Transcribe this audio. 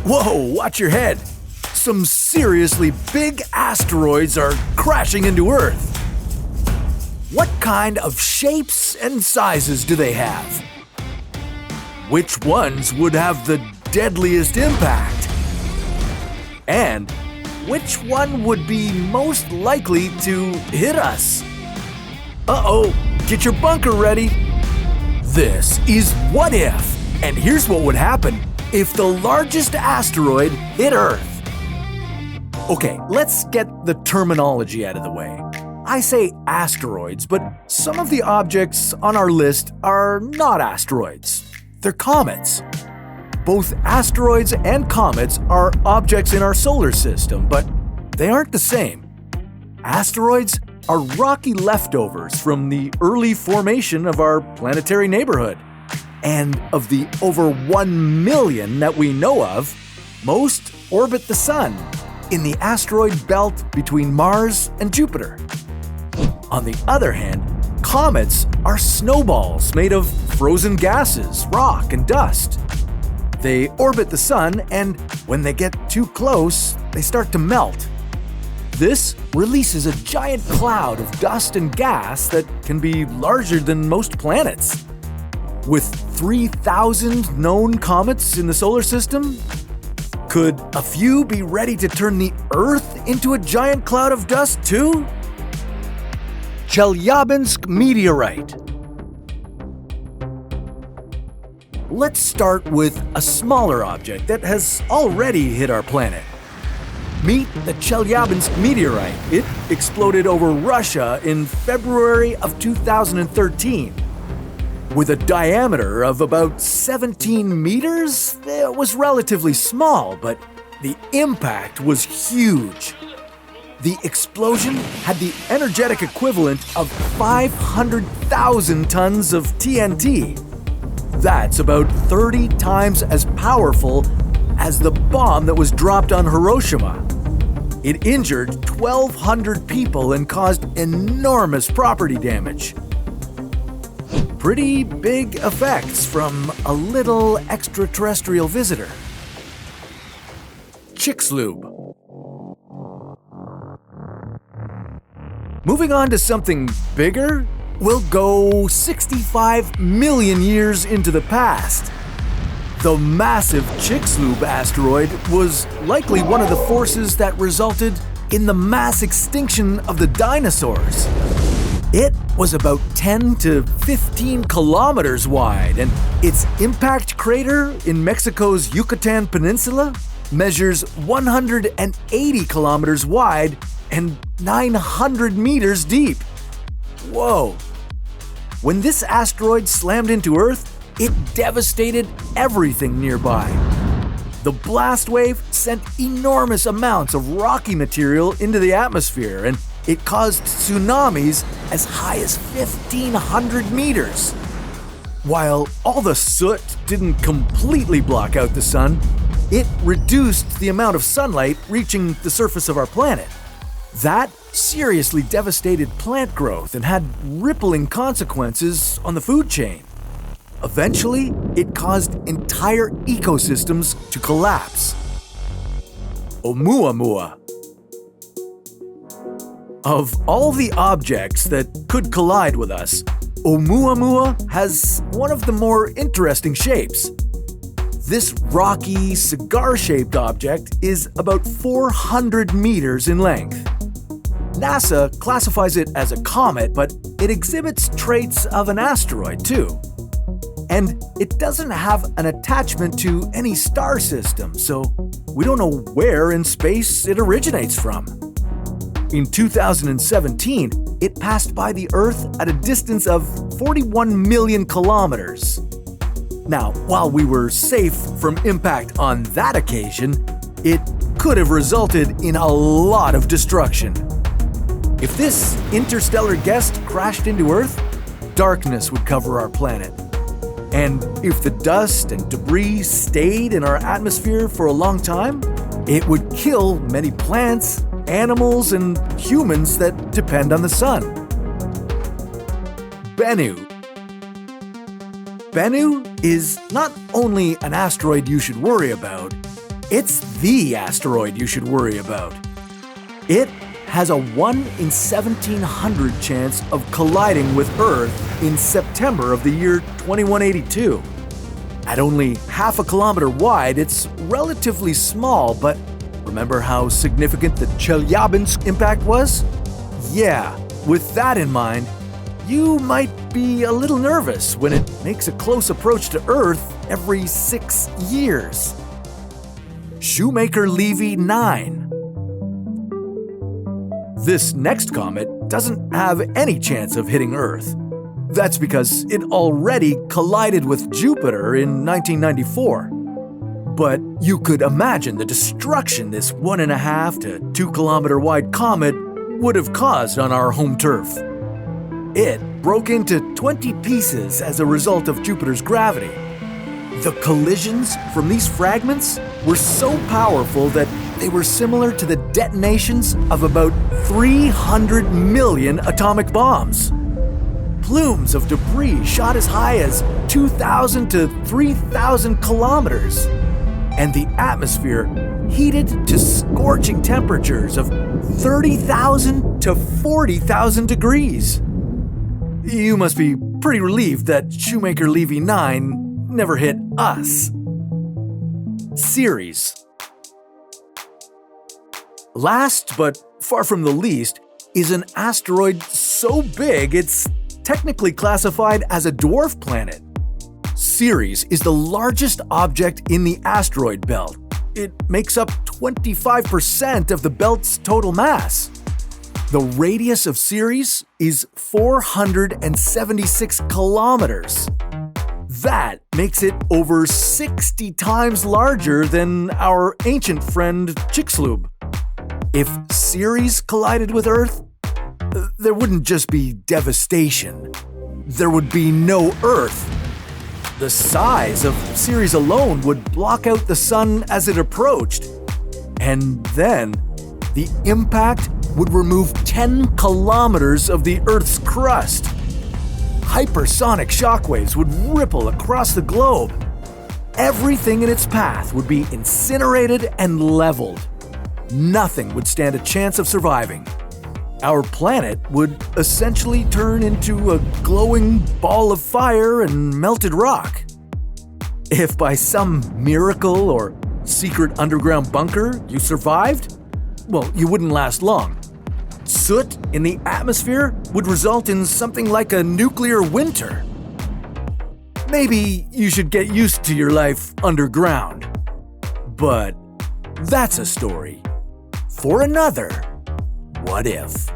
Whoa, watch your head! Some seriously big asteroids are crashing into Earth. What kind of shapes and sizes do they have? Which ones would have the deadliest impact? And which one would be most likely to hit us? Uh-oh, get your bunker ready. This is What If, and here's what would happen if the largest asteroid hit Earth. Okay, let's get the terminology out of the way. I say asteroids, but some of the objects on our list are not asteroids. They're comets. Both asteroids and comets are objects in our solar system, but they aren't the same. Asteroids are rocky leftovers from the early formation of our planetary neighborhood. And of the over 1 million that we know of, most orbit the Sun in the asteroid belt between Mars and Jupiter. On the other hand, comets are snowballs made of frozen gases, rock, and dust. They orbit the Sun, and when they get too close, they start to melt. This releases a giant cloud of dust and gas that can be larger than most planets. With 3,000 known comets in the solar system, could a few be ready to turn the Earth into a giant cloud of dust too? Chelyabinsk meteorite. Let's start with a smaller object that has already hit our planet. Meet the Chelyabinsk meteorite. It exploded over Russia in February of 2013. With a diameter of about 17 meters, it was relatively small, but the impact was huge. The explosion had the energetic equivalent of 500,000 tons of TNT. That's about 30 times as powerful as the bomb that was dropped on Hiroshima. It injured 1,200 people and caused enormous property damage. Pretty big effects from a little extraterrestrial visitor. Chicxulub. Moving on to something bigger, we'll go 65 million years into the past. The massive Chicxulub asteroid was likely one of the forces that resulted in the mass extinction of the dinosaurs. It was about 10 to 15 kilometers wide, and its impact crater in Mexico's Yucatan Peninsula measures 180 kilometers wide and 900 meters deep. Whoa! When this asteroid slammed into Earth, it devastated everything nearby. The blast wave sent enormous amounts of rocky material into the atmosphere, and it caused tsunamis as high as 1,500 meters. While all the soot didn't completely block out the sun, it reduced the amount of sunlight reaching the surface of our planet. That seriously devastated plant growth and had rippling consequences on the food chain. Eventually, it caused entire ecosystems to collapse. Oumuamua. Of all the objects that could collide with us, Oumuamua has one of the more interesting shapes. This rocky, cigar-shaped object is about 400 meters in length. NASA classifies it as a comet, but it exhibits traits of an asteroid too. And it doesn't have an attachment to any star system, so we don't know where in space it originates from. In 2017, it passed by the Earth at a distance of 41 million kilometers. Now, while we were safe from impact on that occasion, it could have resulted in a lot of destruction. If this interstellar guest crashed into Earth, darkness would cover our planet. And if the dust and debris stayed in our atmosphere for a long time, it would kill many plants, animals, and humans that depend on the sun. Bennu. Bennu is not only an asteroid you should worry about, It's the asteroid you should worry about. It has a 1 in 1,700 chance of colliding with Earth in September of the year 2182. At only half a kilometer wide, it's relatively small, but remember how significant the Chelyabinsk impact was? Yeah, with that in mind, you might be a little nervous when it makes a close approach to Earth every 6 years. Shoemaker-Levy 9. This next comet doesn't have any chance of hitting Earth. That's because it already collided with Jupiter in 1994. But you could imagine the destruction this 1.5 to 2 kilometer wide comet would have caused on our home turf. It broke into 20 pieces as a result of Jupiter's gravity. The collisions from these fragments were so powerful that they were similar to the detonations of about 300 million atomic bombs. Plumes of debris shot as high as 2,000 to 3,000 kilometers, and the atmosphere heated to scorching temperatures of 30,000 to 40,000 degrees. You must be pretty relieved that Shoemaker-Levy 9 never hit us. Ceres. Last, but far from the least, is an asteroid so big it's technically classified as a dwarf planet. Ceres is the largest object in the asteroid belt. It makes up 25% of the belt's total mass. The radius of Ceres is 476 kilometers. That makes it over 60 times larger than our ancient friend Chicxulub. If Ceres collided with Earth, there wouldn't just be devastation. There would be no Earth. The size of Ceres alone would block out the sun as it approached. And then, the impact would remove 10 kilometers of the Earth's crust. Hypersonic shockwaves would ripple across the globe. Everything in its path would be incinerated and leveled. Nothing would stand a chance of surviving. Our planet would essentially turn into a glowing ball of fire and melted rock. If by some miracle or secret underground bunker you survived, well, you wouldn't last long. Soot in the atmosphere would result in something like a nuclear winter. Maybe you should get used to your life underground. But that's a story for another What If.